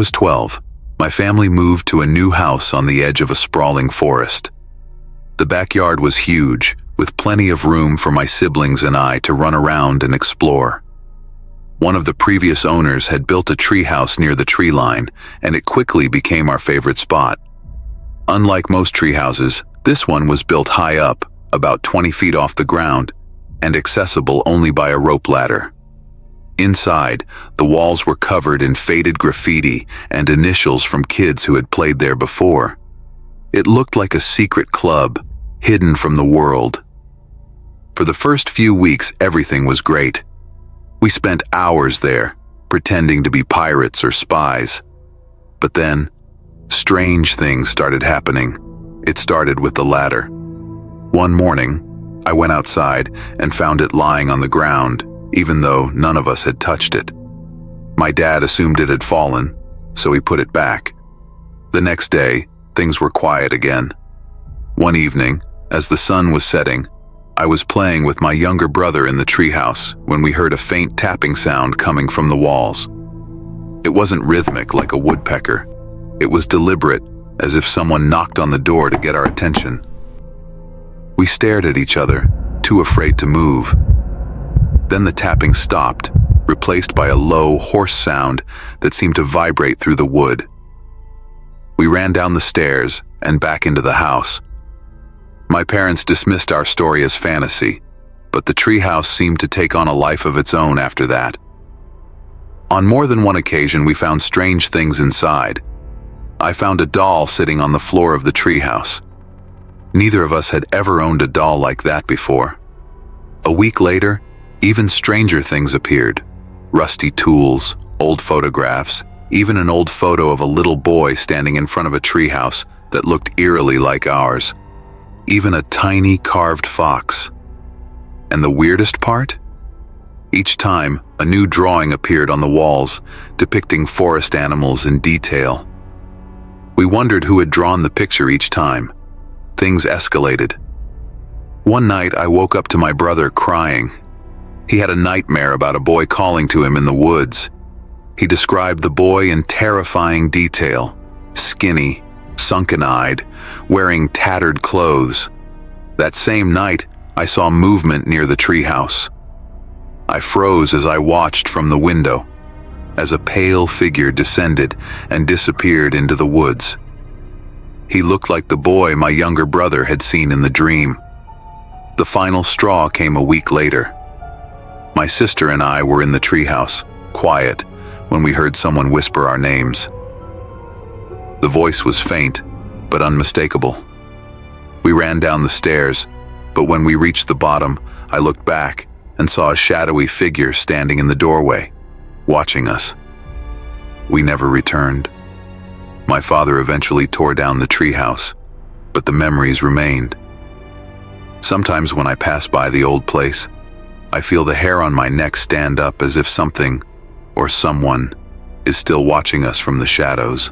was 12, my family moved to a new house on the edge of a sprawling forest. The backyard was huge, with plenty of room for my siblings and I to run around and explore. One of the previous owners had built a treehouse near the tree line, and it quickly became our favorite spot. Unlike most treehouses, this one was built high up, about 20 feet off the ground, and accessible only by a rope ladder. Inside, the walls were covered in faded graffiti and initials from kids who had played there before. It looked like a secret club, hidden from the world. For the first few weeks, everything was great. We spent hours there, pretending to be pirates or spies. But then, strange things started happening. It started with the ladder. One morning, I went outside and found it lying on the ground, even though none of us had touched it. My dad assumed it had fallen, so he put it back. The next day, things were quiet again. One evening, as the sun was setting, I was playing with my younger brother in the treehouse when we heard a faint tapping sound coming from the walls. It wasn't rhythmic like a woodpecker. It was deliberate, as if someone knocked on the door to get our attention. We stared at each other, too afraid to move. Then the tapping stopped, replaced by a low, hoarse sound that seemed to vibrate through the wood. We ran down the stairs and back into the house. My parents dismissed our story as fantasy, but the treehouse seemed to take on a life of its own after that. On more than one occasion, we found strange things inside. I found a doll sitting on the floor of the treehouse. Neither of us had ever owned a doll like that before. A week later, even stranger things appeared. Rusty tools, old photographs, even an old photo of a little boy standing in front of a treehouse that looked eerily like ours. Even a tiny carved fox. And the weirdest part? Each time, a new drawing appeared on the walls, depicting forest animals in detail. We wondered who had drawn the picture each time. Things escalated. One night, I woke up to my brother crying. He had a nightmare about a boy calling to him in the woods. He described the boy in terrifying detail, skinny, sunken-eyed, wearing tattered clothes. That same night, I saw movement near the treehouse. I froze as I watched from the window, as a pale figure descended and disappeared into the woods. He looked like the boy my younger brother had seen in the dream. The final straw came a week later. My sister and I were in the treehouse, quiet, when we heard someone whisper our names. The voice was faint, but unmistakable. We ran down the stairs, but when we reached the bottom, I looked back and saw a shadowy figure standing in the doorway, watching us. We never returned. My father eventually tore down the treehouse, but the memories remained. Sometimes when I pass by the old place, I feel the hair on my neck stand up as if something, or someone, is still watching us from the shadows.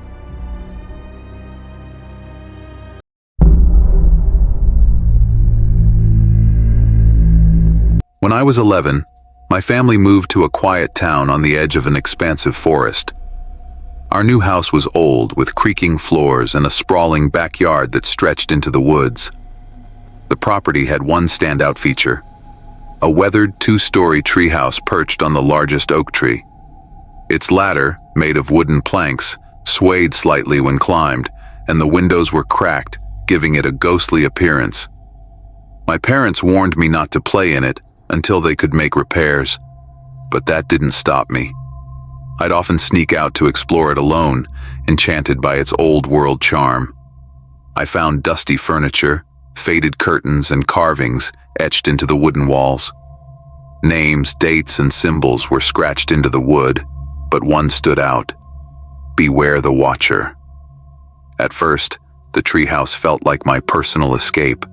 When I was 11, my family moved to a quiet town on the edge of an expansive forest. Our new house was old, with creaking floors and a sprawling backyard that stretched into the woods. The property had one standout feature: a weathered two-story treehouse perched on the largest oak tree. Its ladder, made of wooden planks, swayed slightly when climbed, and the windows were cracked, giving it a ghostly appearance. My parents warned me not to play in it until they could make repairs, but that didn't stop me. I'd often sneak out to explore it alone, enchanted by its old-world charm. I found dusty furniture, faded curtains, and carvings etched into the wooden walls. Names, dates, and symbols were scratched into the wood, but one stood out: "Beware the Watcher." At first, the treehouse felt like my personal escape.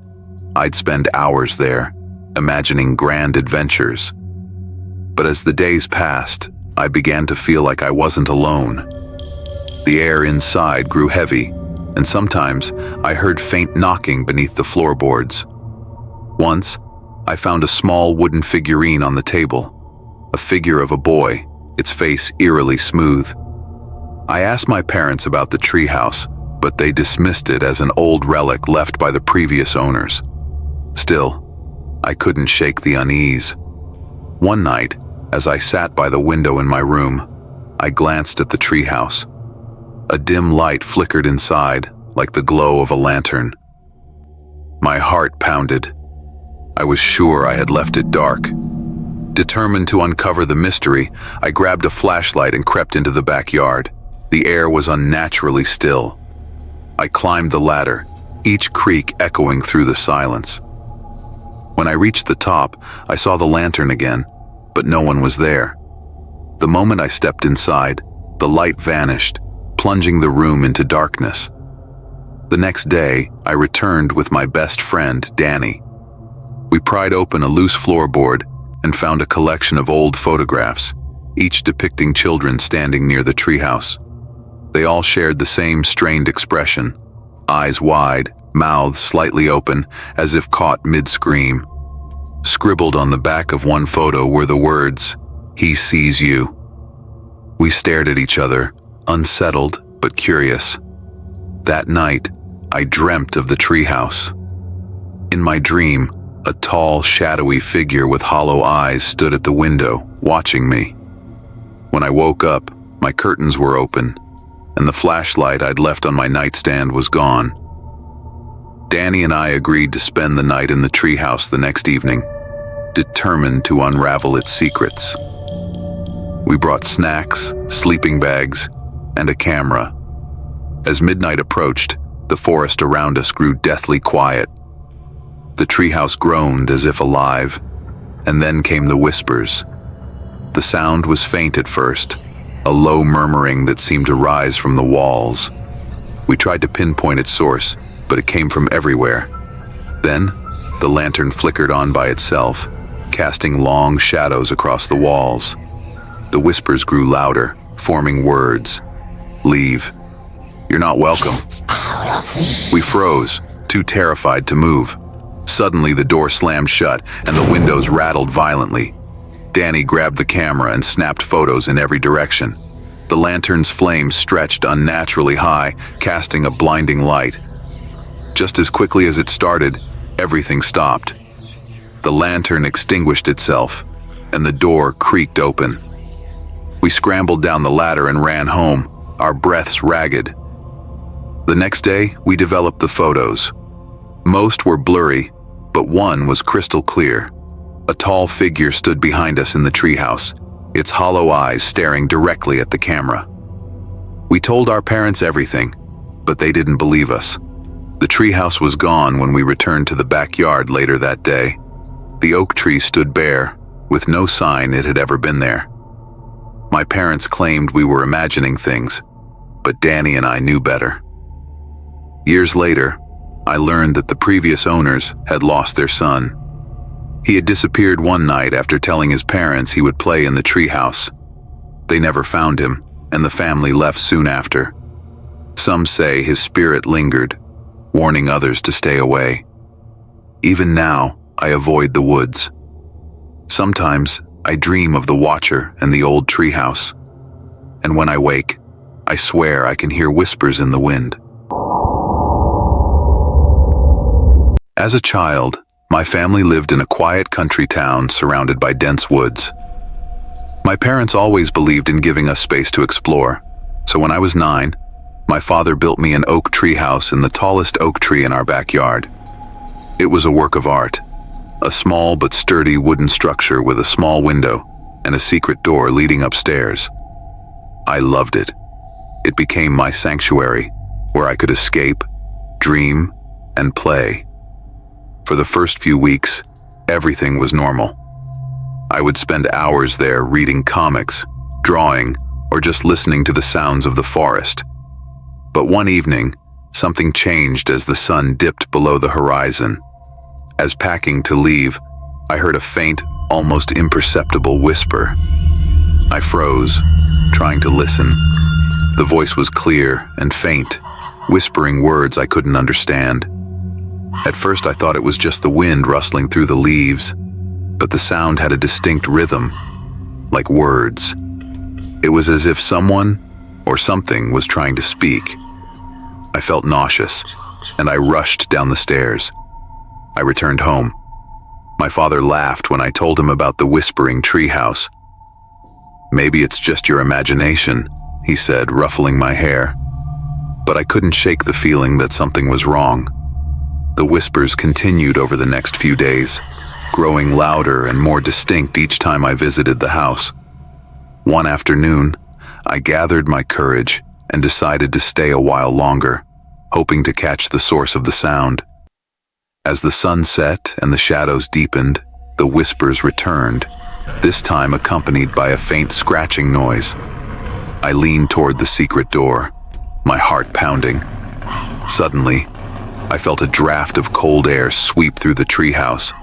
I'd spend hours there, imagining grand adventures. But as the days passed, I began to feel like I wasn't alone. The air inside grew heavy, and sometimes I heard faint knocking beneath the floorboards. Once, I found a small wooden figurine on the table, a figure of a boy, its face eerily smooth. I asked my parents about the treehouse, but they dismissed it as an old relic left by the previous owners. Still, I couldn't shake the unease. One night, as I sat by the window in my room, I glanced at the treehouse. A dim light flickered inside, like the glow of a lantern. My heart pounded. I was sure I had left it dark. Determined to uncover the mystery, I grabbed a flashlight and crept into the backyard. The air was unnaturally still. I climbed the ladder, each creak echoing through the silence. When I reached the top, I saw the lantern again, but no one was there. The moment I stepped inside, the light vanished, plunging the room into darkness. The next day, I returned with my best friend, Danny. We pried open a loose floorboard and found a collection of old photographs, each depicting children standing near the treehouse. They all shared the same strained expression, eyes wide, mouths slightly open, as if caught mid-scream. Scribbled on the back of one photo were the words, "He sees you." We stared at each other, unsettled but curious. That night, I dreamt of the treehouse. In my dream, a tall, shadowy figure with hollow eyes stood at the window, watching me. When I woke up, my curtains were open, and the flashlight I'd left on my nightstand was gone. Danny and I agreed to spend the night in the treehouse the next evening, determined to unravel its secrets. We brought snacks, sleeping bags, and a camera. As midnight approached, the forest around us grew deathly quiet. The treehouse groaned as if alive, and then came the whispers. The sound was faint at first, a low murmuring that seemed to rise from the walls. We tried to pinpoint its source, but it came from everywhere. Then, the lantern flickered on by itself, casting long shadows across the walls. The whispers grew louder, forming words. "Leave. You're not welcome." We froze, too terrified to move. Suddenly, the door slammed shut and the windows rattled violently. Danny grabbed the camera and snapped photos in every direction. The lantern's flame stretched unnaturally high, casting a blinding light. Just as quickly as it started, everything stopped. The lantern extinguished itself, and the door creaked open. We scrambled down the ladder and ran home, our breaths ragged. The next day, we developed the photos. Most were blurry, but one was crystal clear. A tall figure stood behind us in the treehouse, its hollow eyes staring directly at the camera. We told our parents everything, but they didn't believe us. The treehouse was gone when we returned to the backyard later that day. The oak tree stood bare, with no sign it had ever been there. My parents claimed we were imagining things, but Danny and I knew better. Years later, I learned that the previous owners had lost their son. He had disappeared one night after telling his parents he would play in the treehouse. They never found him, and the family left soon after. Some say his spirit lingered, warning others to stay away. Even now, I avoid the woods. Sometimes, I dream of the Watcher and the old treehouse. And when I wake, I swear I can hear whispers in the wind. As a child, my family lived in a quiet country town surrounded by dense woods. My parents always believed in giving us space to explore, so when I was 9, my father built me an oak tree house in the tallest oak tree in our backyard. It was a work of art, a small but sturdy wooden structure with a small window and a secret door leading upstairs. I loved it. It became my sanctuary, where I could escape, dream, and play. For the first few weeks, everything was normal. I would spend hours there reading comics, drawing, or just listening to the sounds of the forest. But one evening, something changed as the sun dipped below the horizon. As packing to leave, I heard a faint, almost imperceptible whisper. I froze, trying to listen. The voice was clear and faint, whispering words I couldn't understand. At first I thought it was just the wind rustling through the leaves, but the sound had a distinct rhythm, like words. It was as if someone, or something was trying to speak. I felt nauseous, and I rushed down the stairs. I returned home. My father laughed when I told him about the Whispering Treehouse. "Maybe it's just your imagination," he said, ruffling my hair. But I couldn't shake the feeling that something was wrong. The whispers continued over the next few days, growing louder and more distinct each time I visited the house. One afternoon, I gathered my courage and decided to stay a while longer, hoping to catch the source of the sound. As the sun set and the shadows deepened, the whispers returned, this time accompanied by a faint scratching noise. I leaned toward the secret door, my heart pounding. Suddenly, I felt a draft of cold air sweep through the treehouse,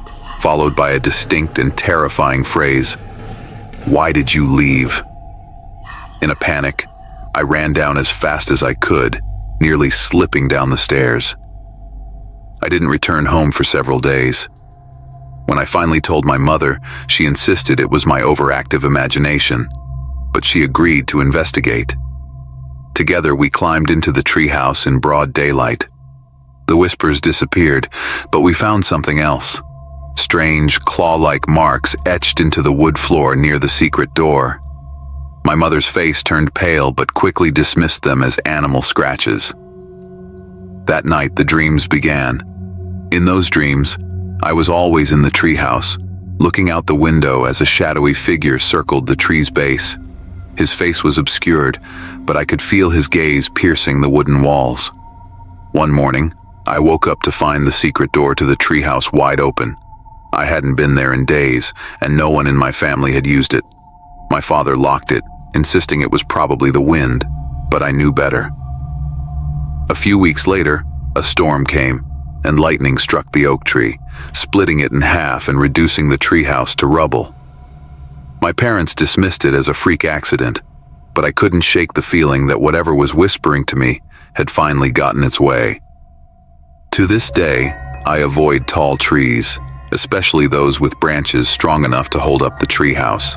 followed by a distinct and terrifying phrase, "Why did you leave?" In a panic, I ran down as fast as I could, nearly slipping down the stairs. I didn't return home for several days. When I finally told my mother, she insisted it was my overactive imagination, but she agreed to investigate. Together, we climbed into the treehouse in broad daylight. The whispers disappeared, but we found something else. Strange, claw-like marks etched into the wood floor near the secret door. My mother's face turned pale but quickly dismissed them as animal scratches. That night, the dreams began. In those dreams, I was always in the treehouse, looking out the window as a shadowy figure circled the tree's base. His face was obscured, but I could feel his gaze piercing the wooden walls. One morning, I woke up to find the secret door to the treehouse wide open. I hadn't been there in days, and no one in my family had used it. My father locked it, insisting it was probably the wind, but I knew better. A few weeks later, a storm came, and lightning struck the oak tree, splitting it in half and reducing the treehouse to rubble. My parents dismissed it as a freak accident, but I couldn't shake the feeling that whatever was whispering to me had finally gotten its way. To this day, I avoid tall trees, especially those with branches strong enough to hold up the treehouse.